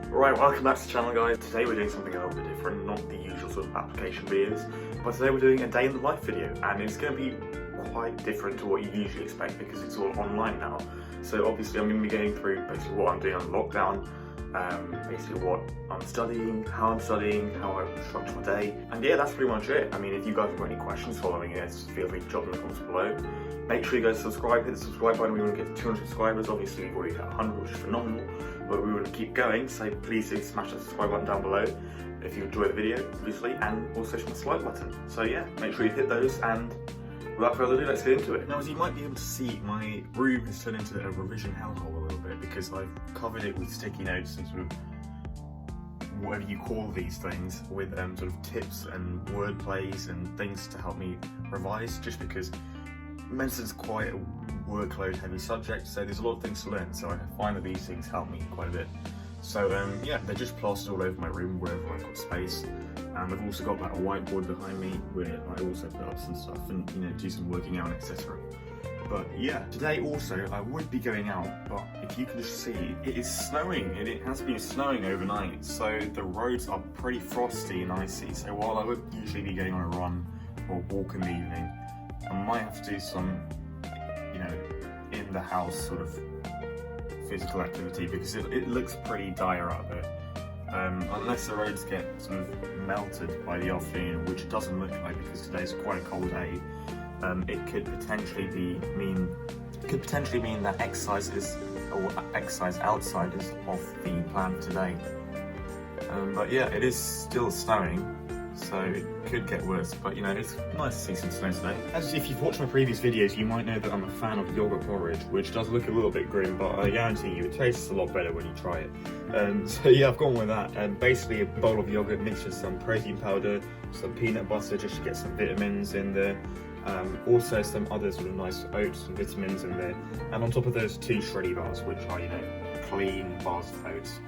Right, welcome back to the channel, guys. Today we're doing something a little bit different, not the usual sort of application videos, but today we're doing a day in the life video, and it's going to be quite different to what you usually expect because it's all online now. So obviously I'm going to be going through basically what I'm doing on lockdown, basically what I'm studying, how I structure my day, and yeah, that's pretty much it. I mean, if you guys have got any questions following this, feel free to drop them in the comments below. Make sure you guys subscribe, hit the subscribe button. We want to get to 200 subscribers. Obviously we've already hit 100, which is phenomenal, but we want to keep going, so please do smash that subscribe button down below if you enjoy the video, obviously, and also smash the like button. So yeah, make sure you hit those, and without further ado, let's get into it. Now, as you might be able to see, my room has turned into a revision hellhole a little bit because I've covered it with sticky notes and sort of whatever you call these things, with sort of tips and word plays and things to help me revise, just because medicine's quite a workload heavy subject, so there's a lot of things to learn, so I find that these things help me quite a bit. So yeah, they're just plastered all over my room wherever I've got space, and I've also got that whiteboard behind me where I also put up some stuff and, you know, do some working out, etc. But yeah, today also I would be going out, but if you can just see, it is snowing, and it has been snowing overnight, so the roads are pretty frosty and icy. So while I would usually be going on a run or a walk in the evening, I might have to do some, you know, in the house sort of physical activity because it looks pretty dire out there. Unless the roads get sort of melted by the afternoon, which it doesn't look like because today's quite a cold day. It could potentially mean that exercise outside is off the plan today. But yeah, it is still snowing, so it could get worse, but you know, it's nice to see some snow today. As if you've watched my previous videos, you might know that I'm a fan of yogurt porridge, which does look a little bit grim, but I guarantee you it tastes a lot better when you try it. So yeah, I've gone with that, and basically a bowl of yogurt mixed with some protein powder, some peanut butter just to get some vitamins in there, also some other sort of nice oats and vitamins in there, and on top of those 2 shreddy bars, which are, you know, clean bars of oats.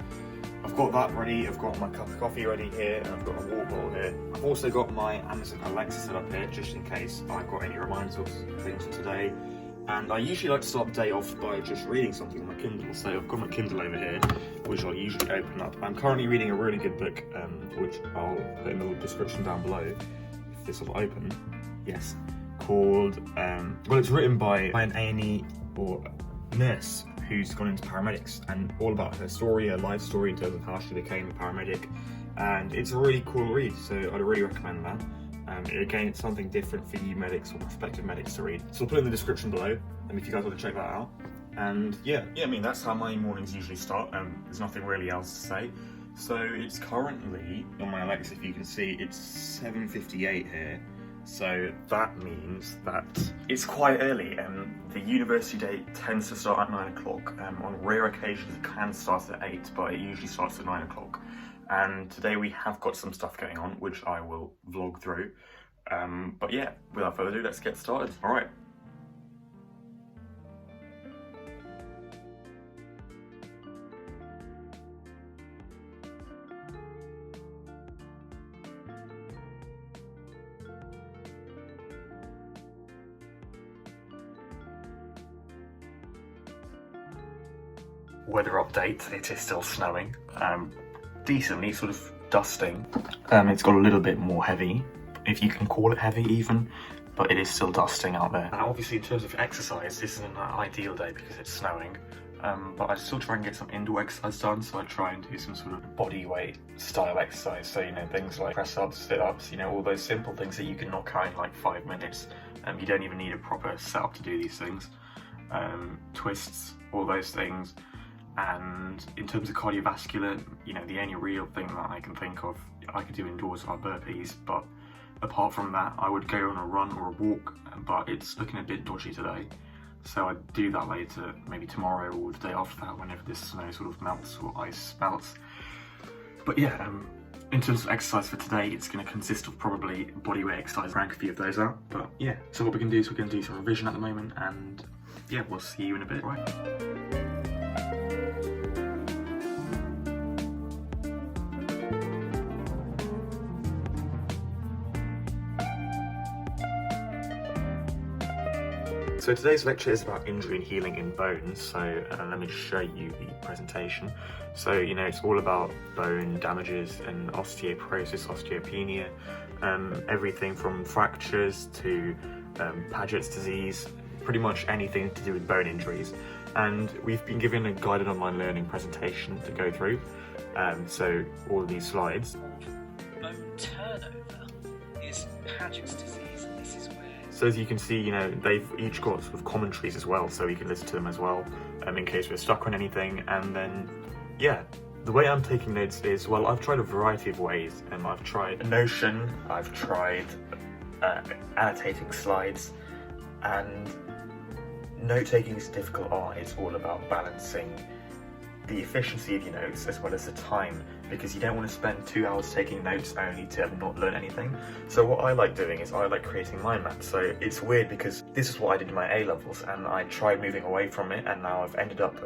I've got that ready, I've got my cup of coffee ready here, and I've got a water bottle here. I've also got my Amazon Alexa set up here, just in case I've got any reminders of things for today. And I usually like to start the day off by just reading something on my Kindle. So I've got my Kindle over here, which I'll usually open up. I'm currently reading a really good book, which I'll put in the description down below, if this will open. Yes. Called, well, it's written by an A&E or nurse who's gone into paramedics, and all about her story, her life story in terms of how she became a paramedic, and it's a really cool read, so I'd really recommend that. Again, it's something different for you medics or prospective medics to read, so I'll put it in the description below, and if you guys want to check that out. And yeah, I mean, that's how my mornings usually start. There's nothing really else to say. So it's currently, on my Alexa, if you can see, it's 7:58 here. So that means that it's quite early, and the university day tends to start at 9 o'clock. On rare occasions it can start at 8, but it usually starts at 9 o'clock. And today we have got some stuff going on, which I will vlog through. But yeah, without further ado, let's get started. Alright. Weather update, it is still snowing, decently sort of dusting. It's got a little bit more heavy, if you can call it heavy even, but it is still dusting out there. Now obviously in terms of exercise, this isn't an ideal day because it's snowing, but I still try and get some indoor exercise done, so I try and do some sort of body weight style exercise, so you know, things like press ups, sit ups, you know, all those simple things that you can knock out in like 5 minutes. You don't even need a proper setup to do these things. Twists, all those things. And in terms of cardiovascular, you know, the only real thing that I can think of I could do indoors are burpees, but apart from that I would go on a run or a walk, but it's looking a bit dodgy today, so I'd do that later, maybe tomorrow or the day after that, whenever this snow sort of melts or ice melts. But yeah, in terms of exercise for today, it's going to consist of probably bodyweight exercise, rank a few of those out. But yeah, so what we're going to do is we're going to do some revision at the moment, and yeah, we'll see you in a bit, right? So today's lecture is about injury and healing in bones, so let me show you the presentation. So, it's all about bone damages and osteoporosis, osteopenia, everything from fractures to Paget's disease, pretty much anything to do with bone injuries. And we've been given a guided online learning presentation to go through, so all of these slides. Bone turnover is Paget's disease, and this is where... So as you can see, they've each got sort of commentaries as well, so we can listen to them as well, in case we're stuck on anything. And then, yeah, the way I'm taking notes is, well, I've tried a variety of ways. I've tried Notion, I've tried annotating slides, and note-taking is a difficult art. It's all about balancing the efficiency of your notes as well as the time, because you don't want to spend 2 hours taking notes only to have not learned anything. So what I like doing is I like creating mind maps. So it's weird because this is what I did in my A-levels, and I tried moving away from it, and now I've ended up,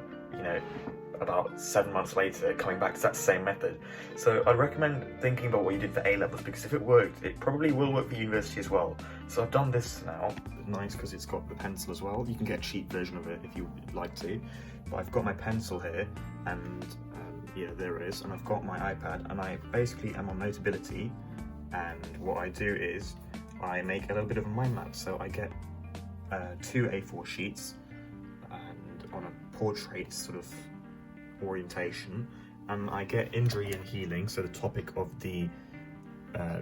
about 7 months later coming back to that same method. So I'd recommend thinking about what you did for A-levels, because if it worked, it probably will work for university as well. So I've done this now. Nice because it's got the pencil as well. You can get a cheap version of it if you would like to. But I've got my pencil here, and yeah, there it is. And I've got my iPad, and I basically am on Notability. And what I do is I make a little bit of a mind map. So I get 2 A4 sheets, and on a portrait sort of orientation, and I get injury and healing, so the topic of the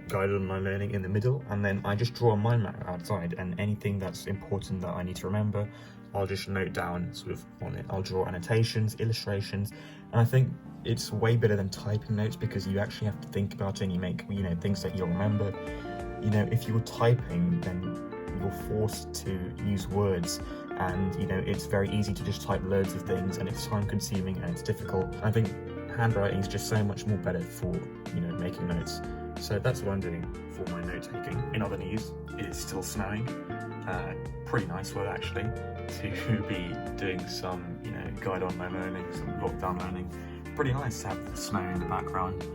guided online learning in the middle, and then I just draw a mind map outside, and anything that's important that I need to remember, I'll just note down sort of on it. I'll draw annotations, illustrations, and I think it's way better than typing notes, because you actually have to think about it and you make things that you'll remember. If you're typing, then you're forced to use words, and it's very easy to just type loads of things, and it's time consuming and it's difficult. I think handwriting is just so much more better for making notes. So that's what I'm doing for my note taking. In other news, it is still snowing. Pretty nice weather actually to be doing some guide online learning, some lockdown learning. Pretty nice to have the snow in the background.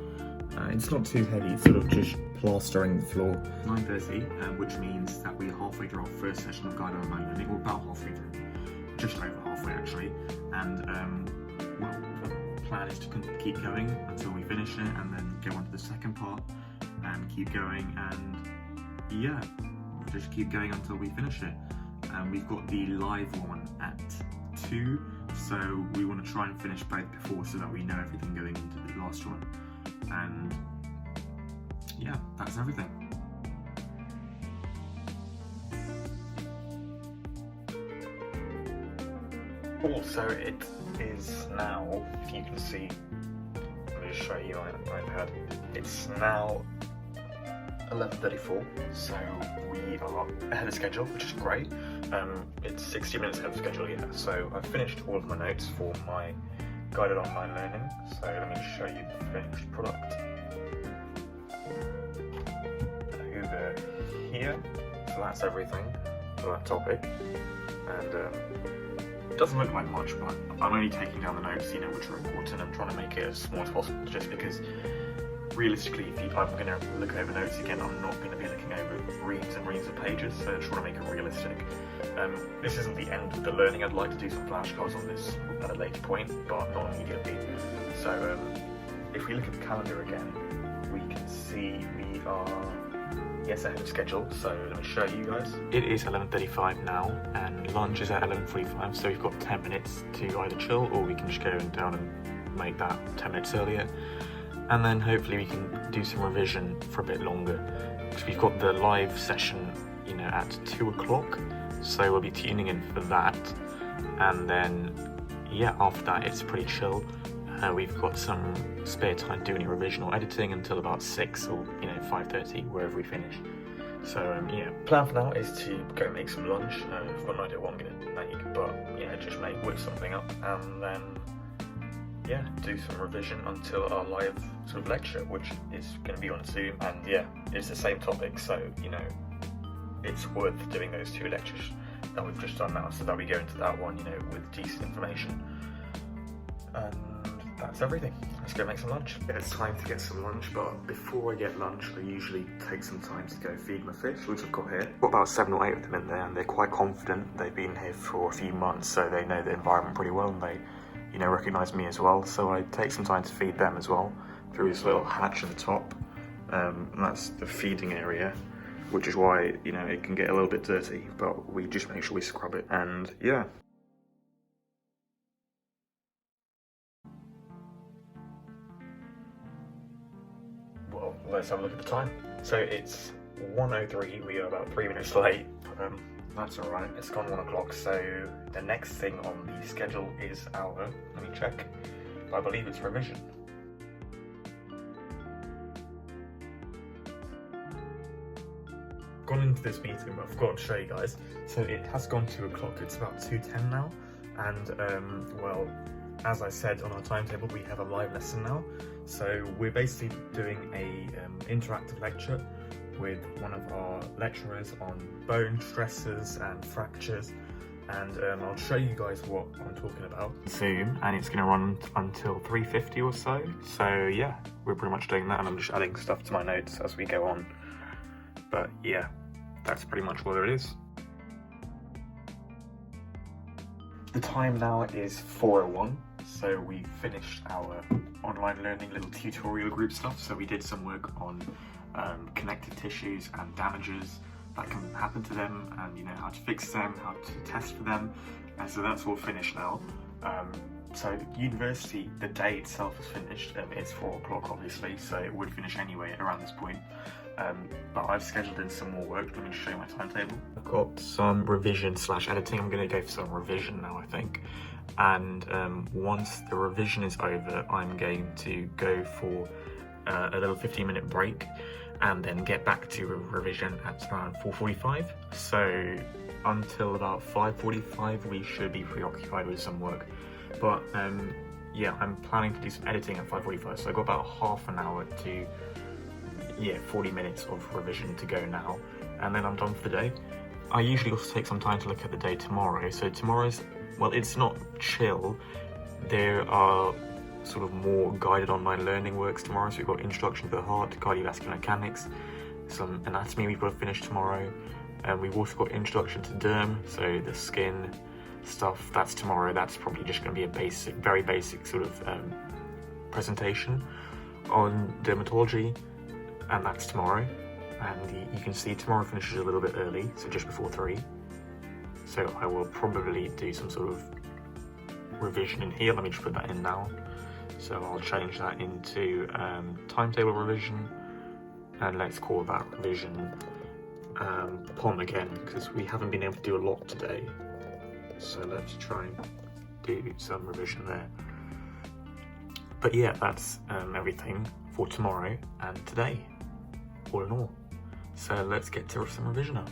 It's not too heavy, it's sort of just plastering the floor. 9:30, which means that we're halfway through our first session of guided online learning, or about halfway through, just over halfway actually. And well, the plan is to keep going until we finish it, and then go on to the second part and keep going, and yeah, we'll just keep going until we finish it. We've got the live one at 2, so we want to try and finish both before, so that we know everything going into the last one. And yeah, that's everything. Also, it is now, if you can see, let me just show you my iPad. It's now 11:34, so we are ahead of schedule, which is great. It's 60 minutes ahead of schedule, yeah. So I've finished all of my notes for my guided online learning. So let me show you the finished product. Over here, so that's everything for that topic. And it doesn't look like much, but I'm only taking down the notes, which are important. I'm trying to make it as small as possible, just because realistically, if I'm going to look over notes again, I'm not going to be looking over reams and reams of pages, so I'm trying to make it realistic. This isn't the end of the learning. I'd like to do some flashcards on this at a later point, but not immediately. So if we look at the calendar again, we can see we are, yes, ahead of schedule. So let me show you guys. It is 11:35 now, and lunch is at 11:45, so we've got 10 minutes to either chill, or we can just go down and make that 10 minutes earlier. And then hopefully we can do some revision for a bit longer, because we've got the live session, at 2 o'clock. So we'll be tuning in for that. And then, yeah, after that it's pretty chill. We've got some spare time to do any revision or editing until about 6 or 5:30, wherever we finish. So yeah, plan for now is to go make some lunch. I've got no idea what I'm going to make, but just whip something up, and then yeah, do some revision until our live sort of lecture, which is going to be on Zoom. And yeah, it's the same topic, so it's worth doing those 2 lectures that we've just done now, so that we go into that one with decent information. And that's everything. Let's go make some lunch. It's time to get some lunch, but before I get lunch, I usually take some time to go feed my fish, which I've got here. I've got about 7 or 8 of them in there, and they're quite confident. They've been here for a few months, so they know the environment pretty well, and they, you know, recognise me as well. So I take some time to feed them as well through this little hatch at the top. And that's the feeding area, which is why, you know, it can get a little bit dirty, but we just make sure we scrub it, and yeah. Well, let's have a look at the time. So it's 1:03, we are about 3 minutes late. That's alright, it's gone 1 o'clock, so the next thing on the schedule is our, let me check, I believe it's revision. Gone into this meeting, but I forgot to show you guys. So it has gone 2 o'clock, it's about 2:10 now, and well, as I said on our timetable, we have a live lesson now. So we're basically doing a interactive lecture with one of our lecturers on bone stresses and fractures, and I'll show you guys what I'm talking about soon, and it's going to run until 3:50 or so. So yeah, we're pretty much doing that, and I'm just adding stuff to my notes as we go on. But yeah, that's pretty much what it is. The time now is 4:01, so we finished our online learning little tutorial group stuff. So we did some work on connective tissues and damages that can happen to them, and you know, how to fix them, how to test for them, and so that's all finished now. So university, the day itself is finished. It's 4 o'clock obviously, so it would finish anyway around this point. But I've scheduled in some more work. Let me show you my timetable. I've got some revision / editing. I'm going to go for some revision now, I think. And once the revision is over, I'm going to go for a little 15-minute break and then get back to revision at around 4:45. So until about 5:45, we should be preoccupied with some work. But yeah, I'm planning to do some editing at 5:45. So I've got about half an hour to 40 minutes of revision to go now, and then I'm done for the day. I usually also take some time to look at the day tomorrow. So tomorrow's, well, it's not chill. There are sort of more guided online learning works tomorrow. So we've got Introduction to the Heart, Cardiovascular Mechanics, some anatomy we've got to finish tomorrow, and we've also got Introduction to Derm, so the skin stuff. That's tomorrow. That's probably just going to be a basic, very basic sort of presentation on dermatology, and that's tomorrow. And you can see tomorrow finishes a little bit early, so just before 3. So I will probably do some sort of revision in here. Let me just put that in now. So I'll change that into timetable revision, and let's call that revision POM again, because we haven't been able to do a lot today. So let's try and do some revision there. But yeah, that's everything for tomorrow and today, all in all. So let's get to some revision now.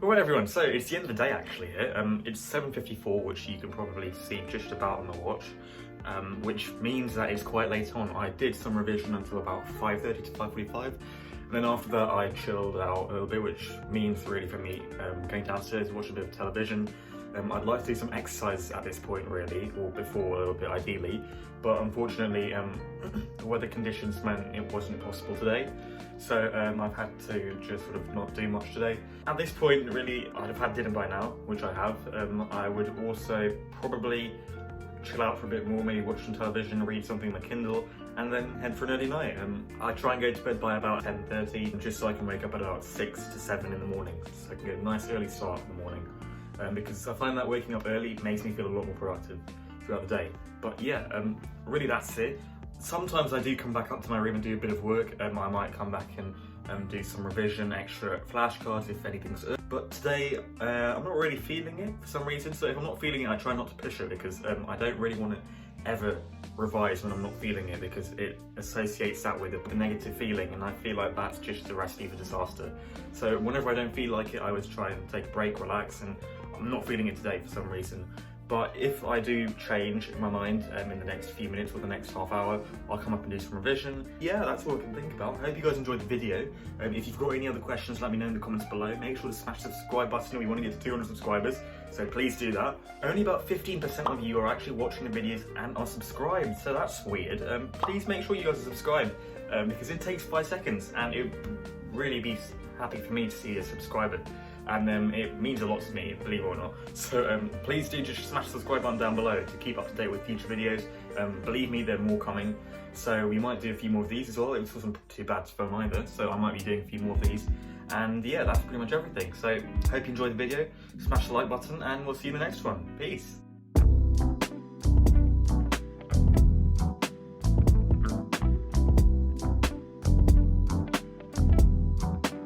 Alright everyone, so it's the end of the day actually here. It's 7:54, which you can probably see just about on the watch, which means that it's quite late on. I did some revision until about 5:30 to 5:45, and then after that I chilled out a little bit, which means really for me going downstairs and watching a bit of television. I'd like to do some exercise at this point really, or before a little bit ideally, but unfortunately the weather conditions meant it wasn't possible today. So I've had to just sort of not do much today. At this point, really, I'd have had dinner by now, which I have. I would also probably chill out for a bit more, maybe watch some television, read something on my Kindle, and then head for an early night. I try and go to bed by about 10:30, just so I can wake up at about 6 to 7 in the morning, so I can get a nice early start in the morning. Because I find that waking up early makes me feel a lot more productive throughout the day. But yeah, really that's it. Sometimes I do come back up to my room and do a bit of work. I might come back and do some revision, extra flashcards if anything's up. But today, I'm not really feeling it for some reason, so if I'm not feeling it, I try not to push it, because I don't really want to ever revise when I'm not feeling it, because it associates that with a negative feeling, and I feel like that's just a recipe for disaster. So whenever I don't feel like it, I always try and take a break, relax, and I'm not feeling it today for some reason. But if I do change my mind in the next few minutes or the next half hour, I'll come up and do some revision. Yeah, that's all I can think about. I hope you guys enjoyed the video. If you've got any other questions, let me know in the comments below. Make sure to smash the subscribe button. We want to get to 200 subscribers, so please do that. Only about 15% of you are actually watching the videos and are subscribed, so that's weird. Please make sure you guys are subscribed, because it takes 5 seconds, and it would really be happy for me to see a subscriber. And it means a lot to me, believe it or not. So please do just smash the subscribe button down below to keep up to date with future videos. Believe me, there are more coming. So we might do a few more of these as well. It wasn't too bad to film either, so I might be doing a few more of these. And yeah, that's pretty much everything. So hope you enjoyed the video. Smash the like button, and we'll see you in the next one. Peace.